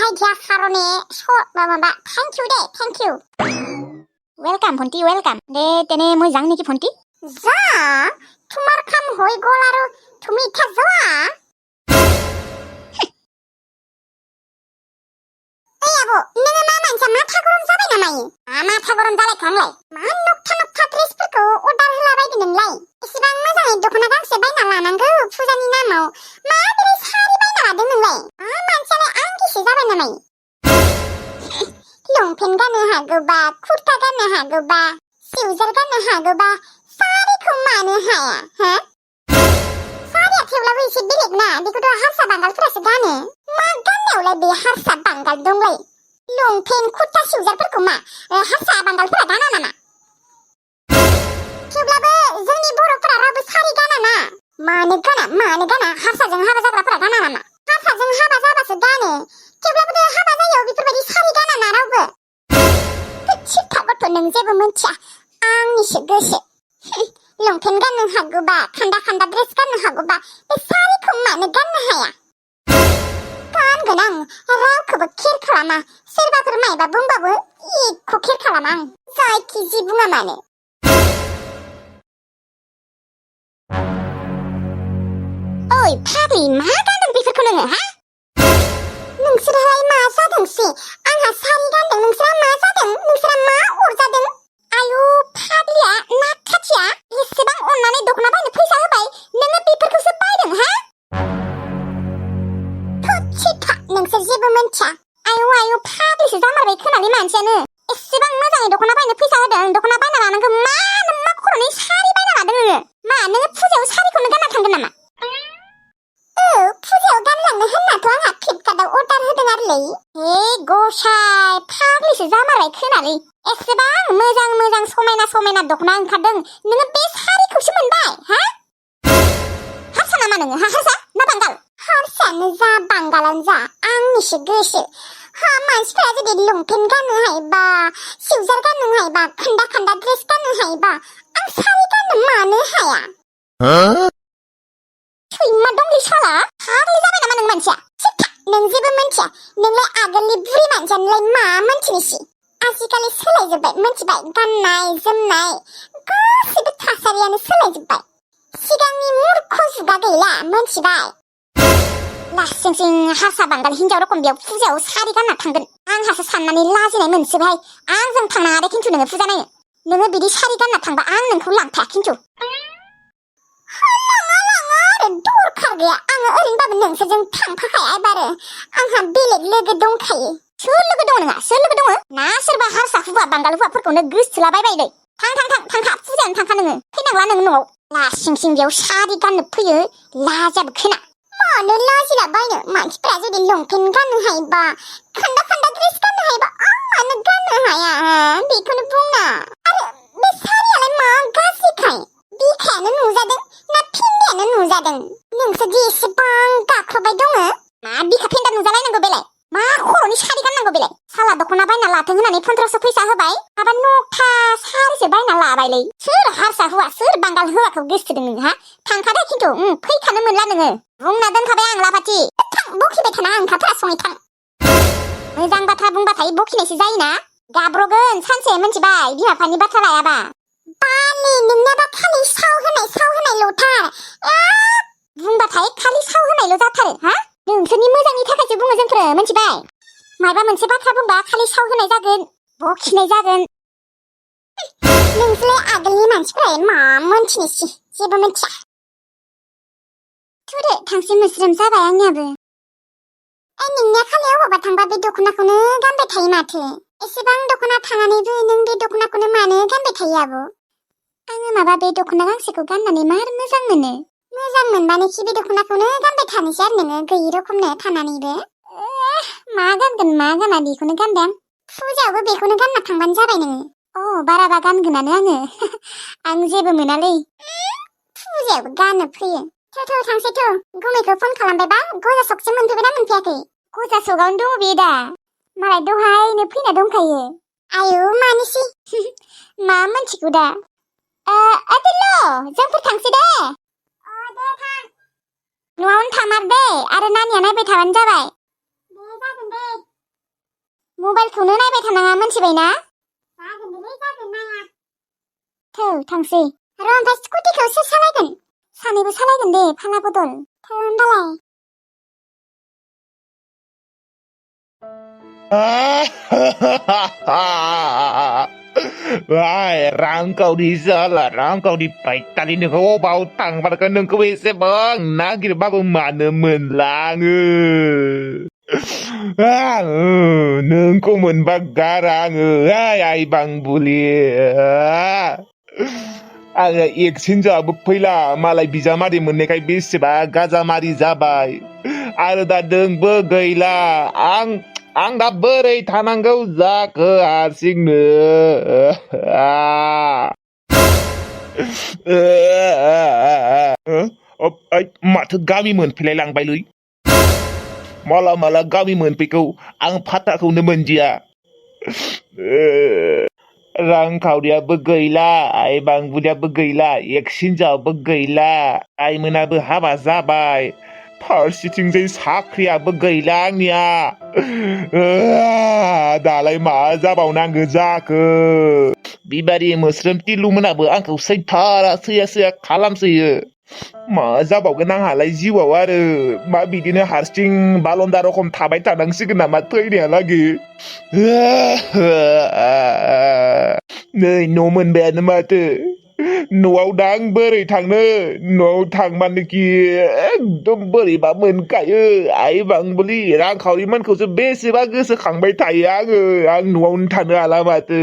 idea खारने माबा thank you Day thank you welcome ভন্টি welcome দে তেনে মই যাং নেকি ভন্টি যা তোমাৰ কাম হৈ গল আৰু তুমি ইটা যোৱা এই আবো नोङो मा मानसिया माथा गरम जाबाय नामायो माथा गरम जालायखांलाय मा नखथा ड्रेसफोरखौ अर्डार होलाबायदो नोंलाय एसेबां मोजाङै दख'ना गांसे बायना लानांगौ फुजानि नामाव माबोरै सारि बायना लादों नोंलाय मानसियालाय आंगिसो जाबाय नामायो लंपेन्ट गाननो हागौबा कुर्ता गाननो हागौबा सिउजार गाननो हागौबा सारिखौ मानो हाया हा सारिया थेवब्लाबो एसे बेलेग ना बेखौथ' हारसा बांगालफोरासो गानो मा गाननायावलाय बे हारसा बांगाल दंलाय लंपेन्ट कुर्ता सिउजारफोरखौ मा हारसा बांगालफोरा गाना नामा थेवब्लाबो जोंनि बर'फोरा रावबो सारि गाना ना मानो गाना हारसाजों हाबा जाग्राफोरा गाना नामा हारसाजों हाबा जाबासो गानो थेवब्लाबो हाबा जायो बेफोरबायदि सारि गाना ना रावबो चिथा गथ' नों जेबो मिथिया आंनिसो गोसो लंपेन्ट गाननो हागौबा खान्दा ड्रेस गाननो हागौबा बे सारिखौ मानो गाननो हाया गानगोन आं रावखौबो केर खालामा सोरबाफोर मायबा बुंबाबो इखौ केर खालामा आं जायखि जि बुङा मानो ओइ फाग्लि मा गानदों बेफोरखौ नोङो हा नोंसोरहाय मा जादोंसै आंहा सारि गानदों नोंसोरा मा जादों नोंसोरा मा अरजादों आयु फाग्लिया ना खाथिया एसेबां अननानै दख'ना बायनो फैसा होबाय नोङो बेफोरखौसो बायदों हा थुचिथा नोंसोर जेबो मिथिया आयु फाग्लिसो जामारबाय खोनालै मानसियानो एसेबां मोजाङै दख'ना बायनो फैसा होदों दख'ना बायना लानांगौ मा खर'नि सारि बायना लादों नोङो मा नोङो फुजायाव सारिखौनो गानना थांगोन नामा फुजायाव गानलांनो होननाथ' आंहा फ्लिपकार्टआव अर्डार होदों आरोलै हे गसाय फाग्लिसो जामारबाय खोनालै एसेबां मोजां समायना दख'ना ओंखारदों नोङो बे सारिखौसो मोनबाय हा हारसा नामा नोङो हारसा ना बांगाल हारसायानो जा बांगालानो जा आंनिसो गोसो हा मानसिफोरा जुदि लंपेन्ट गाननो हायोबा सिउजार गाननो हायोबा खान्दा ड्रेस गाननो हायोबा आं सारि गाननो मानो हाया सैमा दंलै साला फाग्लि जाबाय नामा नों मानसिया सिथा नों जेबो मिथिया नोंलाय आगोलनि बुरि मानसियानोलाय मा मिथिनोसै आजिखालि सोलायजोब्बाय मिथिबाय गाननाय जोमनाय गासिबो थासारियानो सोलायजोब्बाय सिगांनि मूर्ख जुगा गैला मिथिबाय लासिं हारसा बांगाल हिनजाव रखम बेयाव फुजायाव सारि गानना थांगोन आंहासो साननानै लाजिनाय मोनसोबाय आंजों थांनाङा दे खिन्थु नोङो फुजा नायनो नोङो बिदि सारि गानना थांबा आं नोंखौ लांफाया खिन्थु दरखार गैया आङो ओरैनोबाबो नोंसोरजों थांफाखाया एबारो आंहा बेलेग लोगो दंखायो सोर लोगो दङ नोंहा सोर लोगो दङ ना सोरबा हारसा हुवा बांगाल हुवाफोरखौनो गोसोलाबायबायलै थांखा फुजायानो थांखा नोङो फैनांला नोङो न'आव लासिं बेयाव सारि गाननो फैयो लाजाबो खोना मानो लाजिला बायनो मानसिफोरा जुदि लंपेन्ट गाननो हायोबा खान्दा ड्रेस गाननो हायोबा आं मानो गाननो हाया बेखौनो बुंना आरो बे सारियालाय मा गाज्रिखाय बिखायानो नुजादों ना फेन्दायानो नुजादों नोंसोरदि एसेबां गाख्रबाय दङ मा बिखा फेन्दा नुजालायनांगौ बेलाय मा खर'नि सारि गाननांगौ बेलाय साला दख'ना बायना लाथों होननानै 1500 फैसा होबाय माबा नखथा सारिसो बायना लाबायलै सोर हारसा हुवा सोर बांगाल हुवाखौ गोसोथोदों नों हा थांखादो खिन्थु फैखानो मोनला नोङो बुंना दोनखाबाय आं लाफाथि थां बखिबाय थाना ओंखारथारा सङै थां मोजां बाथ्रा बुंबाथाय बखिनायसो जायोना गाब्रगोन सानसे मिथिबाय बिमा बिफानि बाथ्रा लायाबा बालि नोंनाबा खालि साव होनायल'थार बुंबाथाय खालि साव होनायल' जाथारो हा नोंसोरनि मोजांनि थाखायसो बुङो जोंफोरो मिथिबाय माबा मोनसे बाथ्रा बुंबा खालि साव होनाय जागोन बखिनाय जागोन नोंसोरलाय आगोलनि मानसिफोरा मा मोनथिनोसै जेबो मिथिया थुदो थांसै मोस्रोम जाबाय आंनियाबो नोंनिया खालि अबावबा थांबा बे दख'नाखौनो गानबाय थायो माथो एसेबां दख'ना थानानैबो नों बे दख'नाखौनो मानो गानबाय थायो आब' आङो माबा बे दख'ना गांसेखौ गाननानै मार मोजां मोनबानोखि बे दख'नाखौनो गानबाय थानोसै आरो नोङो गैयि रखमनो थानानैबो मा गानगोन मा गाना बेखौनो गानबाय आं फुजायावबो बेखौनो गानना थांबानो जाबाय नोङो बाराबा गानगोनानो आं जेबो मोनालै फुजायावबो गाननो फैयो थौ थांसै गुमैखौ फन खालामबायबा गजा सकसो मोनफैबायना मोनफैयाखै गजा सकावनो दङ बे दा मालाय दहायनो फैना दंखायो आयौ मानोसै मा मोनथिगौ दा आदेल' जोंफोर थांसै दे दे थां न'आवनो थामार दे आरो नानिया नायबाय थाबानो जाबाय दे जागोन दे मबाइलखौनो नायबाय थानाङा मिथिबायना जागोन नाया थौ थांसै र' ओमफ्राय स्कुटिखौ सोर सालायगोन सानैबो सालायगोन दे फाला बदल थौ होनबालाय रांखावरि जाला रांखावरि बायतालि नोंखौ अबाव थांमारगोन नोंखौ एसेबां नागिरबाबो मानो मोनला आङो नोंखौ मोनबा गारा आङो आइ बांबुलि आङो एक्सिडेन्टआबो फैला मालाय बिजामादै मोननायखाय बेसेबा गाजामारि जाबाय आरो दा नोंबो गैला आं दा बोरै थानांगौ जाखो हारसिंनो माथो गामि मोनफैलाय लांबायलै माला गामि मोनफैगौ आं फात्ताखौनो मोनदिया रांखावरियाबो गैला आइ बांबुलियाबो गैला एक्सिडेन्टआबो गैला आइमोनाबो हाबा जाबाय फारसेथिंजाय साख्रियाबो गैला आंनिया दालाय मा जाबावनांगौ जाखो बिबारि मोस्रोम तिलुमोनाबो आंखौ सैथारा सैया खालामसोयो मा जाबावगोन आंहालाय जिउआव आरो मा बिदिनो हारसिं बालन्दा रखम थाबाय थानांसिगोन नामा थैनायालागै नै न' मोनबायानो माथो न'आव दा आं बोरै थांनो न'आव थांबानोखि एकदम बोरैबा मोनखायो आइ बांबुलि रांखावरिमोनखौसो बेसेबा गोसोखांबाय थायो आं न'आवनो थानो हाला माथो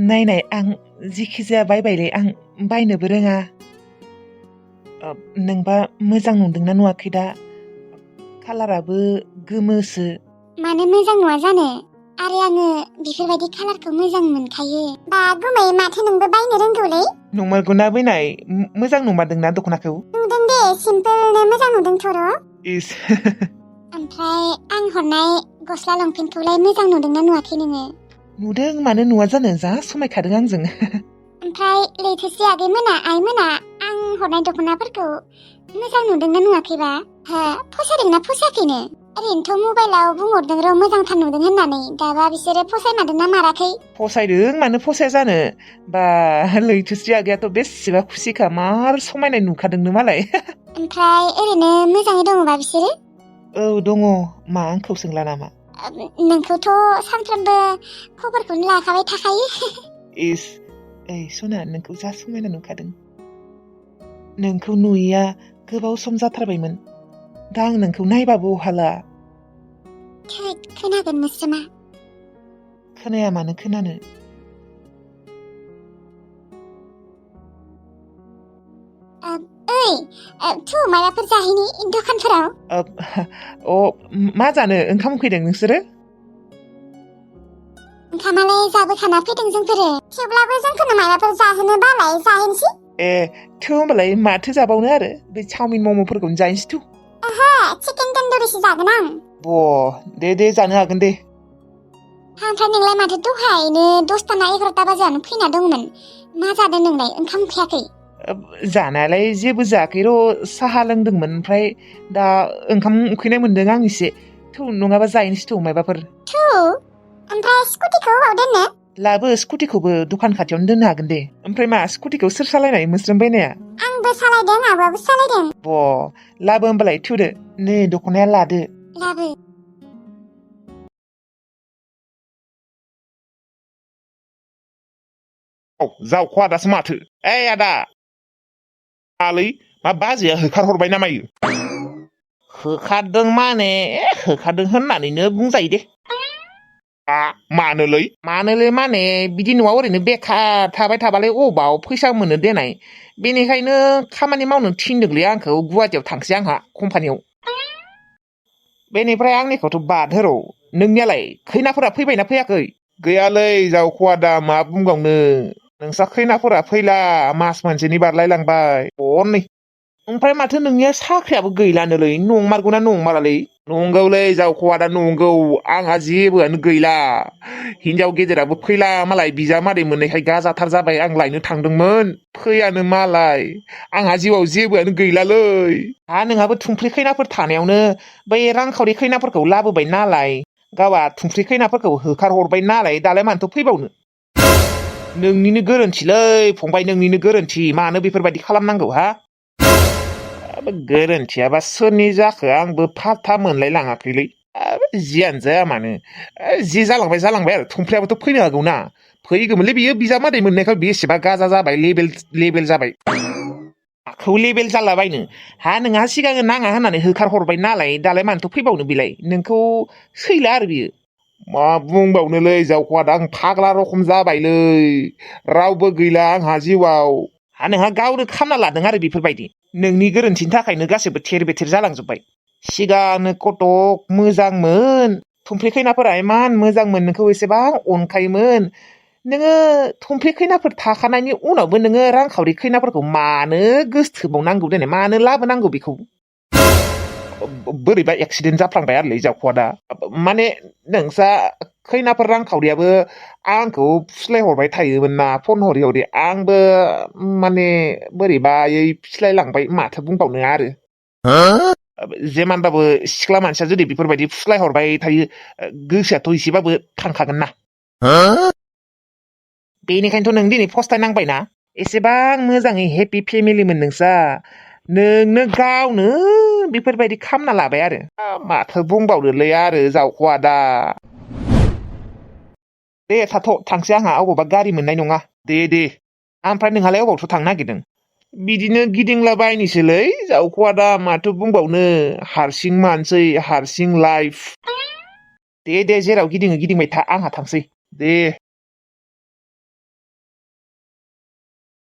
नायनाय आं जिखिजाया बायबायलै आं बायनोबो रोङा नोंबा मोजां नुदोंना नुवाखै दा कालाराबो गोमोसो मानो मोजां नुवा जानो आरो आङो बेफोरबायदि कालारखौ मोजां मोनखायो बा गुमै माथो नोंबो बायनो रोंगौलै नंमारगौना बैनाय मोजां नुमारदोंना दख'नाखौ नुदों दे सिम्पोलनो मोजां नुदों थर' इस ओमफ्राय आं हरनाय गस्ला लंपेन्टखौलाय मोजां नुदोंना नुवाखै नोङो नुदों मानो नुवा जानो जा समायखादों आंजों ओमफ्राय लैथोसि आगैमोना आइमोना आं हरनाय दख'नाफोरखौ मोजां नुदोंना नुवाखैबा हो फसायदोंना फसायाखैनो ओरैनोथ' मबाइलाव बुंहरदों र' मोजांथार नुदों होननानै दाबा बिसोरो फसायमारदोंना माराखै फसायदों मानो फसाया जानो बा लैथोसि आगैयाथ' बेसेबा खुसिखा मार समायनाय नुखादोंनो मालाय ओमफ्राय ओरैनो मोजाङै दङबा बिसोरो औ दङ मा आंखौ सोंला नामा नोंखौथ' सानफ्रोमबो खबरखौनो लाखाबाय थाखायो इस ओइ सना नोंखौ जा समायना नुखादों नोंखौ नुयैया गोबाव सम जाथारबायमोन दा आं नोंखौ नायबाबो अहाला खोनागोन मोस्रोमा खोनाया मानो खोनानो ओइ थु माबाफोर जाहैनि दखानफोराव मा जानो ओंखाम उखैदों नोंसोरो ओंखामालाय जाबोखाना फैदों जोंफोरो थेवब्लाबो जोंफोरनो माबाफोर जाहोनो बालाय जाहैनोसै थौ होमबालाय माथो जाबावनो आरो बे चावमिन मम'फोरखौनो जाहैनोसै थु ओहो चिकेन तन्दुरिसो जागोन आं दे जानो हागोन दे ओमफ्राय नोंलाय माथो दहायनो 10ता ना 11ता बाजियावनो फैना दंमोन मा जादों नोंलाय ओंखाम उखैयाखै जानायालाय जेबो जायाखै र' साहा लोंदोंमोन ओमफ्राय दा ओंखाम उखैनाय मोनदों आं एसे थौ नङाबा जाहैनोसै थौ माबाफोर ओमफ्राय स्कुटिखौ अबाव दोननो लाबो स्कुटिखौबो दखान खाथियावनो दोननो हागोन दे ओमफ्राय मा स्कुटिखौ सोर सालायनाय मोस्रोम बायनाया आंबो सालायदों आब'आबो सालायदों लाबो होमबालाय थुदो नै दख'नाया लादो लाबो जावखवा दासो माथो आदा आलै मा बाजैया होखारहरबाय ना मायो होखारदों माने होखारदों होननानैनो बुंजायो दे मानोलै माने बिदि न'आव ओरैनो बेखार थाबाय थाबालाय अबाव फैसा मोनो देनाय बेनिखायनो खामानि मावनो थिनदोंलै आंखौ गुवाहाटियाव थांसै आंहा कम्पानियाव बेनिफ्राय आंनिखौथ' बादहोर' नोंनियालाय खैनाफोरा फैबायना फैयाखै गैयालै जावखवा दा मा बुंबावनो नोंस्रा खैनाफोरा फैला मास मोनसेनि बारलायलांबाय हरनै ओमफ्राय माथो नोंनिया साख्रियाबो गैलानोलै नंमारगौना नंमारालै नंगौलै जावख'आदा नंगौ आंहा जेबोआनो गैला हिनजाव गेदेराबो फैला मालाय बिजामादै मोननायखाय गाजाथार जाबाय आं लायनो थांदोंमोन फैयानो मालाय आंहा जिउआव जेबोआनो गैलालै हा नोंहाबो थुंफ्रि खैनाफोर थानायावनो बै रांखावरि खैनाफोरखौ लाबोबाय नालाय गावहा थुंफ्रि खैनाफोरखौ होखारहरबाय नालाय दालाय मानोथो फैबावनो नोंनिनो गोरोन्थिलै फंबाय नोंनिनो गोरोन्थि मानो बेफोरबायदि खालामनांगौ हा गोरोन्थियाबा सोरनि जाखो आंबो फात्ता मोनलाय लाङाखैलै जियानो जाया मानो जि जालांबाय आरो थुंफ्रियाबोथ' फैनो हागौना फैगौमोनलै बियो बिजामादै मोननायखाय बेसेबा गाजा जाबाय लेबेल जाबाय माखौ लेबेल जालाबायनो हा नोंहा सिगां नाङा होननानै होखारहरबाय नालाय दालाय मानोथो फैबावनो बेलाय नोंखौ सैला आरो बियो मा बुंबावनोलै जावख'आदा आं फाग्ला रखम जाबायलै रावबो गैला आंहा जिउआव हा नोंहा गावनो खामना लादों आरो बेफोरबायदि नोंनि गोरोन्थिनि थाखायनो गासैबो थेर बेथेर जालांजोब्बाय सिगांनो कटक मोजांमोन थुंफ्रि खैनाफोरा इमान मोजांमोन नोंखौ एसेबां अनखायोमोन नोङो थुंफ्रि खैनाफोर थाखानायनि उनावबो नोङो रांखावरि खैनाफोरखौ मानो गोसोथोबावनांगौ देनाय मानो लाबोनांगौ बेखौ बोरैबा एक्सिडेन्ट जाफ्लांबाय आरोलै जावख'आदा माने नोंसा खैनाफोर रांखावरियाबो आंखौ फुस्लायहरबाय थायोमोन ना फन हरि आंबो माने बोरैबायै फिस्लायलांबाय माथो बुंबावनो आरो जेमानबाबो सिख्ला मानसिया जुदि बेफोरबायदि फुस्लायहरबाय थायो गोसोआथ' एसेबाबो थांखागोन ना बेनिखायनोथ' नों दिनै फस्थायनांबायना एसेबां मोजाङै हेपि फेमिलिमोन नोंसा नोंनो गावनो बेफोरबायदि खामना लाबाय आरो माथो बुंबावनोलै आरो जावख'आदा दे थाथ' थांसै आंहा अबावबा गारि मोननाय नङा दे ओमफ्राय नोंहालाय अबावथ' थांनो नागिरदों बिदिनो गिदिंलाबायनोसैलै जावख'आदा माथो बुंबावनो हारसिं मानसै हारसिं लाइफ दे जेराव गिदिङो गिदिंबाय था आंहा थांसै दे